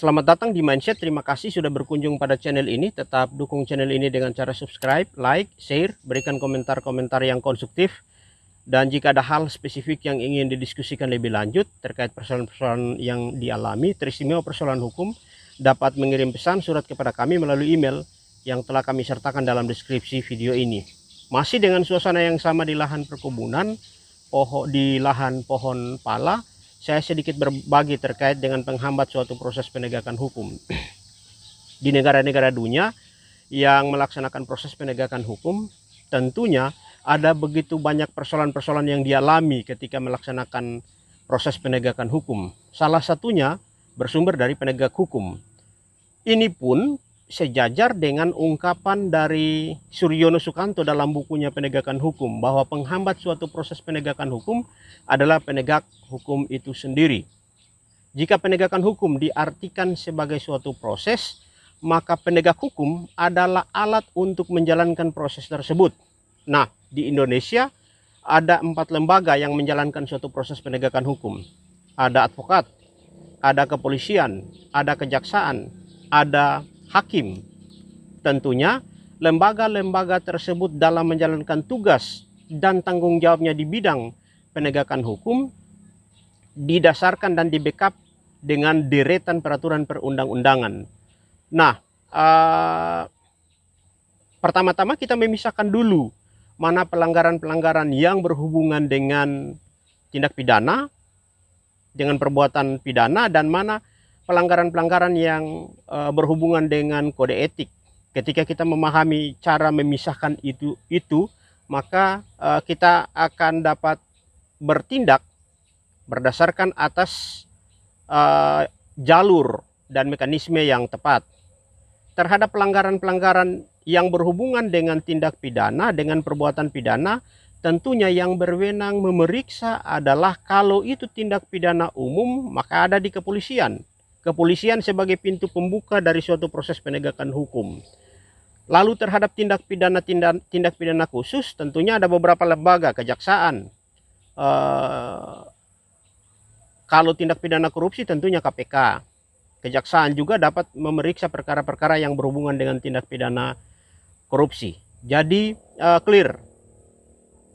Selamat datang di Mindset. Terima kasih sudah berkunjung pada channel ini. Tetap dukung channel ini dengan cara subscribe, like, share, berikan komentar-komentar yang konstruktif. Dan jika ada hal spesifik yang ingin didiskusikan lebih lanjut terkait persoalan-persoalan yang dialami, teristimewa persoalan hukum, dapat mengirim pesan surat kepada kami melalui email yang telah kami sertakan dalam deskripsi video ini. Masih dengan suasana yang sama di lahan perkebunan, di lahan pohon pala, saya sedikit berbagi terkait dengan penghambat suatu proses penegakan hukum. Di negara-negara dunia yang melaksanakan proses penegakan hukum, tentunya ada begitu banyak persoalan-persoalan yang dialami ketika melaksanakan proses penegakan hukum. Salah satunya bersumber dari penegak hukum. Ini pun sejajar dengan ungkapan dari Suryono Sukanto dalam bukunya Penegakan Hukum, bahwa penghambat suatu proses penegakan hukum adalah penegak hukum itu sendiri. Jika penegakan hukum diartikan sebagai suatu proses, maka penegak hukum adalah alat untuk menjalankan proses tersebut. Nah, di Indonesia ada 4 lembaga yang menjalankan suatu proses penegakan hukum. Ada advokat, ada kepolisian, ada kejaksaan, ada hakim. Tentunya lembaga-lembaga tersebut dalam menjalankan tugas dan tanggung jawabnya di bidang penegakan hukum didasarkan dan di-backup dengan deretan peraturan perundang-undangan. Nah, pertama-tama kita memisahkan dulu mana pelanggaran-pelanggaran yang berhubungan dengan tindak pidana, dengan perbuatan pidana, dan mana pelanggaran-pelanggaran yang berhubungan dengan kode etik. Ketika kita memahami cara memisahkan itu maka kita akan dapat bertindak berdasarkan atas jalur dan mekanisme yang tepat. Terhadap pelanggaran-pelanggaran yang berhubungan dengan tindak pidana, dengan perbuatan pidana, tentunya yang berwenang memeriksa adalah, kalau itu tindak pidana umum, maka ada di kepolisian. Kepolisian sebagai pintu pembuka dari suatu proses penegakan hukum. Lalu terhadap tindak pidana khusus, tentunya ada beberapa lembaga, kejaksaan. Kalau tindak pidana korupsi tentunya KPK. Kejaksaan juga dapat memeriksa perkara-perkara yang berhubungan dengan tindak pidana korupsi. Jadi clear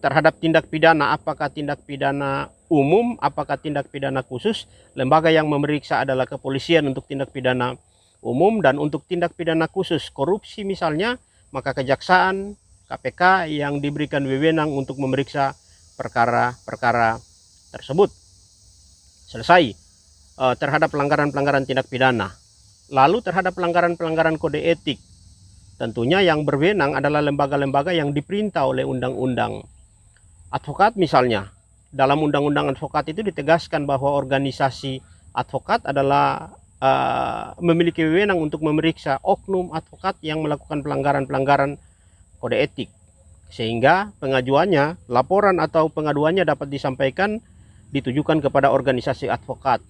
terhadap tindak pidana, apakah tindak pidana umum, apakah tindak pidana khusus. Lembaga yang memeriksa adalah kepolisian untuk tindak pidana umum, dan untuk tindak pidana khusus korupsi misalnya, maka kejaksaan, KPK yang diberikan wewenang untuk memeriksa perkara-perkara tersebut. Selesai terhadap pelanggaran-pelanggaran tindak pidana. Lalu terhadap pelanggaran-pelanggaran kode etik, tentunya yang berwenang adalah lembaga-lembaga yang diperintah oleh undang-undang. Advokat misalnya, dalam undang-undang advokat itu ditegaskan bahwa organisasi advokat adalah memiliki wewenang untuk memeriksa oknum advokat yang melakukan pelanggaran-pelanggaran kode etik, sehingga pengajuannya, laporan atau pengaduannya dapat disampaikan, ditujukan kepada organisasi advokat.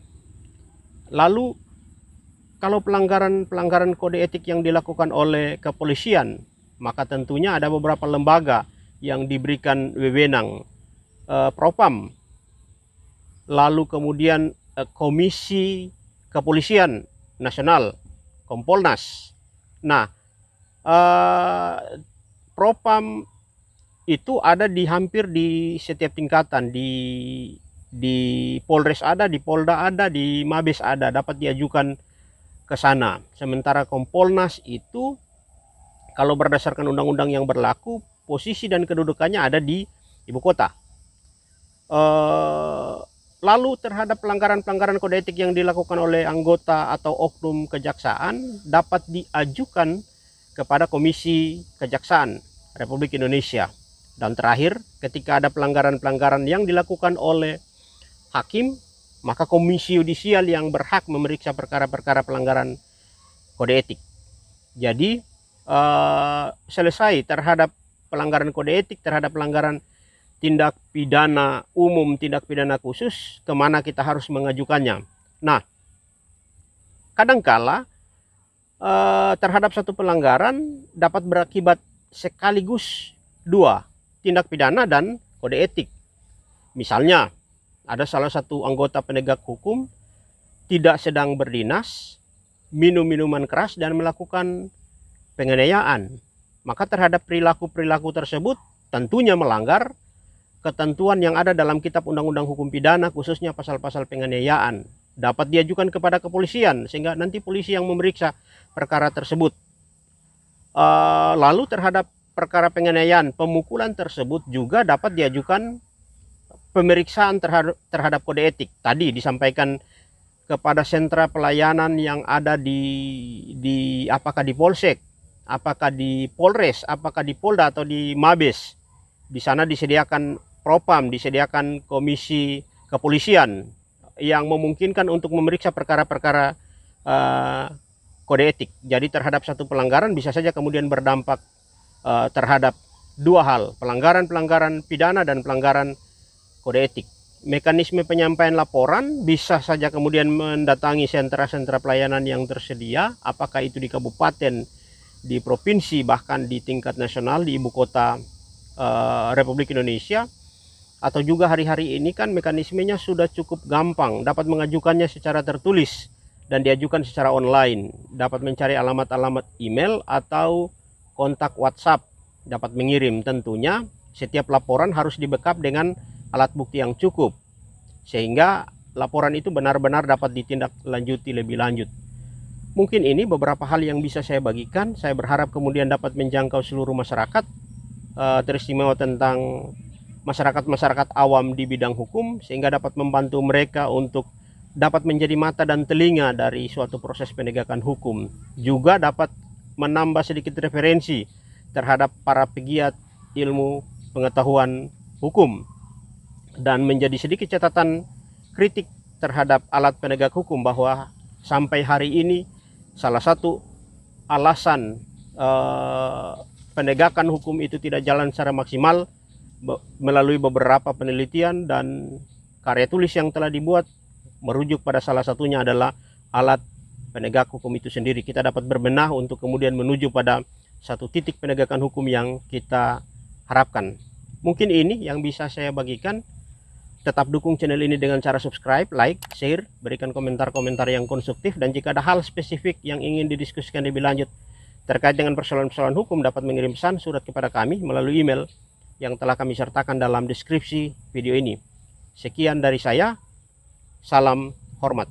Lalu kalau pelanggaran-pelanggaran kode etik yang dilakukan oleh kepolisian, maka tentunya ada beberapa lembaga yang diberikan wewenang, Propam, lalu kemudian Komisi Kepolisian Nasional, Kompolnas. Nah, Propam itu ada di hampir di setiap tingkatan, di Polres ada, di Polda ada, di Mabes ada, dapat diajukan ke sana. Sementara Kompolnas itu kalau berdasarkan undang-undang yang berlaku, posisi dan kedudukannya ada di ibu kota. Lalu terhadap pelanggaran-pelanggaran kode etik yang dilakukan oleh anggota atau oknum kejaksaan dapat diajukan kepada Komisi Kejaksaan Republik Indonesia. Dan terakhir, ketika ada pelanggaran-pelanggaran yang dilakukan oleh hakim, maka Komisi Yudisial yang berhak memeriksa perkara-perkara pelanggaran kode etik. Jadi selesai terhadap pelanggaran kode etik, terhadap pelanggaran tindak pidana umum, tindak pidana khusus, kemana kita harus mengajukannya. Nah, kadangkala terhadap satu pelanggaran dapat berakibat sekaligus 2, tindak pidana dan kode etik. Misalnya, ada salah satu anggota penegak hukum tidak sedang berdinas, minum minuman keras dan melakukan penganiayaan. Maka terhadap perilaku-perilaku tersebut tentunya melanggar ketentuan yang ada dalam Kitab Undang-Undang Hukum Pidana, khususnya pasal-pasal penganiayaan. Dapat diajukan kepada kepolisian sehingga nanti polisi yang memeriksa perkara tersebut. Lalu terhadap perkara penganiayaan, pemukulan tersebut juga dapat diajukan pemeriksaan terhadap kode etik. Tadi disampaikan kepada sentra pelayanan yang ada di apakah di Polsek, apakah di Polres, apakah di Polda atau di Mabes. Di sana disediakan Propam, disediakan komisi kepolisian yang memungkinkan untuk memeriksa perkara-perkara kode etik. Jadi terhadap satu pelanggaran bisa saja kemudian berdampak terhadap dua hal, pelanggaran pidana dan pelanggaran kode etik. Mekanisme penyampaian laporan bisa saja kemudian mendatangi sentra-sentra pelayanan yang tersedia, apakah itu di kabupaten, di provinsi, bahkan di tingkat nasional di ibu kota Republik Indonesia. Atau juga hari-hari ini kan mekanismenya sudah cukup gampang, dapat mengajukannya secara tertulis dan diajukan secara online, dapat mencari alamat-alamat email atau kontak WhatsApp, dapat mengirim. Tentunya setiap laporan harus di-backup dengan alat bukti yang cukup, sehingga laporan itu benar-benar dapat ditindaklanjuti lebih lanjut. Mungkin ini beberapa hal yang bisa saya bagikan. Saya berharap kemudian dapat menjangkau seluruh masyarakat, teristimewa tentang masyarakat awam di bidang hukum, sehingga dapat membantu mereka untuk dapat menjadi mata dan telinga dari suatu proses penegakan hukum. Juga dapat menambah sedikit referensi terhadap para pegiat ilmu pengetahuan hukum, dan menjadi sedikit catatan kritik terhadap alat penegak hukum, bahwa sampai hari ini salah satu alasan penegakan hukum itu tidak jalan secara maksimal melalui beberapa penelitian dan karya tulis yang telah dibuat, merujuk pada salah satunya adalah alat penegak hukum itu sendiri. Kita dapat berbenah untuk kemudian menuju pada satu titik penegakan hukum yang kita harapkan. Mungkin ini yang bisa saya bagikan. Tetap dukung channel ini dengan cara subscribe, like, share, berikan komentar-komentar yang konstruktif, dan jika ada hal spesifik yang ingin didiskusikan lebih lanjut terkait dengan persoalan-persoalan hukum, dapat mengirim pesan surat kepada kami melalui email yang telah kami sertakan dalam deskripsi video ini. Sekian dari saya, salam hormat.